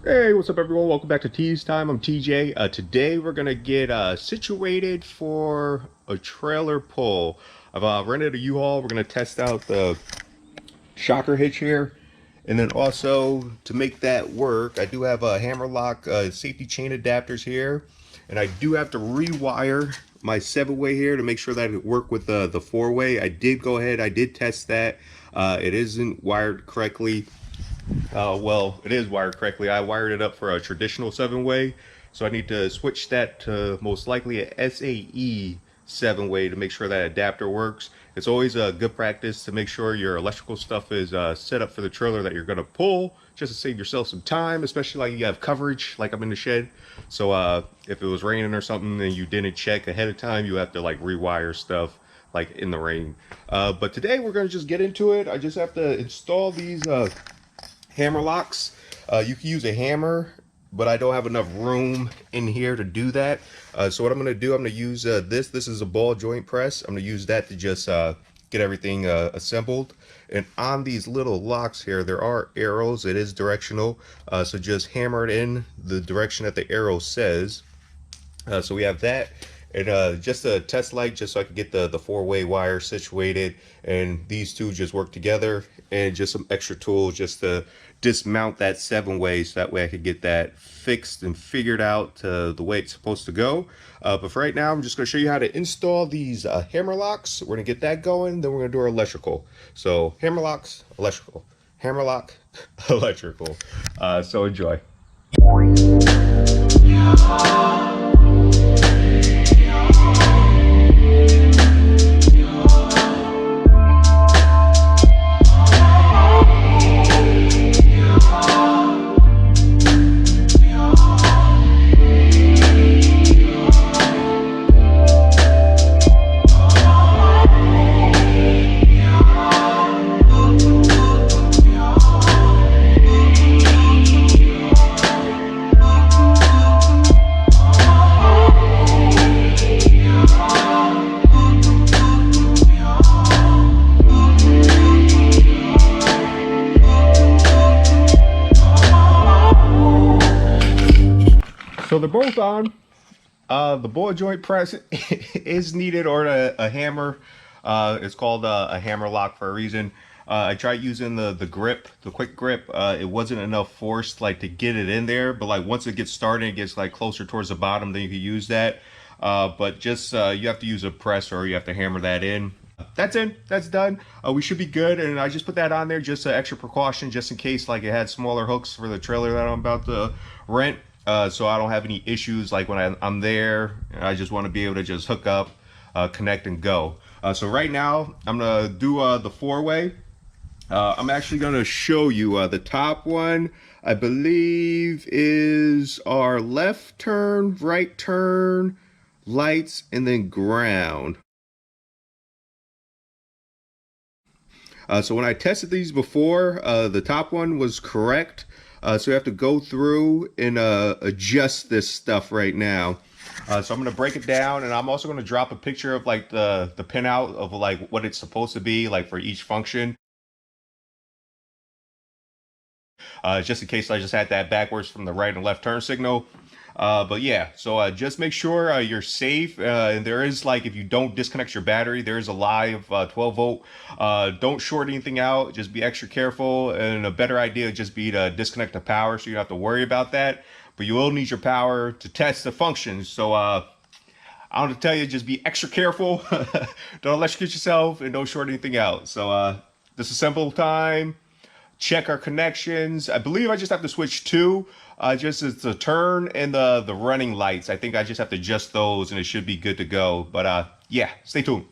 Hey, what's up everyone? Welcome back to Tease Time. I'm TJ. Today we're gonna get situated for a trailer pull. I've rented a U-Haul. We're gonna test out the shocker hitch here. And then also to make that work, I do have a Hammerlock safety chain adapters here. And I do have to rewire my 7-way here to make sure that it worked with the 4-way. I did go ahead, I did test that. It isn't wired correctly. Well, it is wired correctly. I wired it up for a traditional 7-way, so I need to switch that to most likely a SAE 7-way to make sure that adapter works. It's always a good practice to make sure your electrical stuff is set up for the trailer that you're going to pull, just to save yourself some time, especially like you have coverage, like I'm in the shed. So if it was raining or something and you didn't check ahead of time, you have to like rewire stuff like in the rain. But today we're going to just get into it. I just have to install these hammer locks. You can use a hammer, but I don't have enough room in here to do that. So what I'm going to do, I'm going to use this is a ball joint press. I'm going to use that to just get everything assembled. And on these little locks here, there are arrows. It is directional, so just hammer it in the direction that the arrow says. So we have that. And just a test light, just so I can get the 4-way wire situated, and these two just work together, and just some extra tools just to dismount that 7-way, so that way I could get that fixed and figured out the way it's supposed to go. But for right now, I'm just going to show you how to install these hammer locks. We're going to get that going, then we're going to do our electrical. So hammer locks, electrical, hammer lock, electrical. So enjoy. So they're both on. The ball joint press is needed, or a hammer. It's called a hammer lock for a reason. I tried using the grip, the quick grip. It wasn't enough force like to get it in there, but like once it gets started, it gets like closer towards the bottom, then you can use that. But just you have to use a press, or you have to hammer that in. That's in, that's done. We should be good. And I just put that on there just an extra precaution, just in case like it had smaller hooks for the trailer that I'm about to rent. So I don't have any issues like when I'm there. I just want to be able to just hook up, connect, and go. So right now I'm gonna do the 4-way. I'm actually gonna show you the top one. I believe is our left turn, right turn, lights, and then ground. So when I tested these before, the top one was correct. So you have to go through and adjust this stuff right now. So I'm going to break it down, and I'm also going to drop a picture of like the pinout of like what it's supposed to be like for each function. Just in case I just had that backwards from the right and left turn signal. But yeah, so just make sure you're safe. And there is like, if you don't disconnect your battery, there is a live 12 volt. Don't short anything out. Just be extra careful. And a better idea would just be to disconnect the power, so you don't have to worry about that. But you will need your power to test the functions. So I want to tell you, just be extra careful. Don't electrocute yourself, and don't short anything out. So disassemble time. Check our connections. I believe I just have to switch two. Just as the turn and the running lights. I think I just have to adjust those, and it should be good to go. But yeah, stay tuned.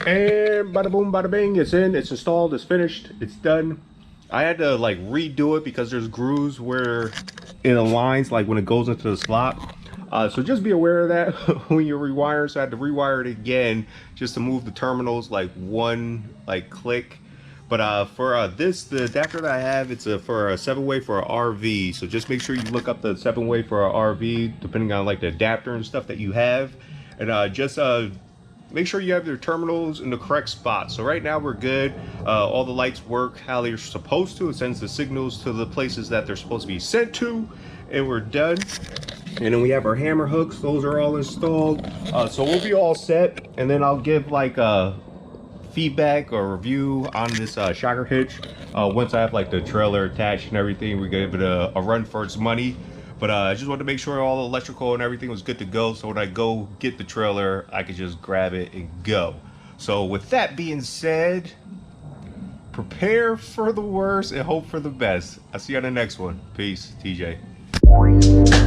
And bada boom, bada bing, it's in, it's installed, it's finished, it's done. I had to like redo it because there's grooves where it aligns like when it goes into the slot. So just be aware of that when you're rewiring. So I had to rewire it again just to move the terminals like one like click. But for this, the adapter that I have, it's for a 7-way for a RV. So just make sure you look up the 7-way for a RV, depending on like the adapter and stuff that you have. And just make sure you have your terminals in the correct spot. So right now we're good. All the lights work how they're supposed to. It sends the signals to the places that they're supposed to be sent to, and we're done. And then we have our hammer hooks. Those are all installed. So we'll be all set. And then I'll give like a feedback or review on this shocker hitch once I have like the trailer attached and everything. We gave it a run for its money. But I just wanted to make sure all the electrical and everything was good to go, so when I go get the trailer, I could just grab it and go. So with that being said, prepare for the worst and hope for the best. I'll see you on the next one. Peace, TJ.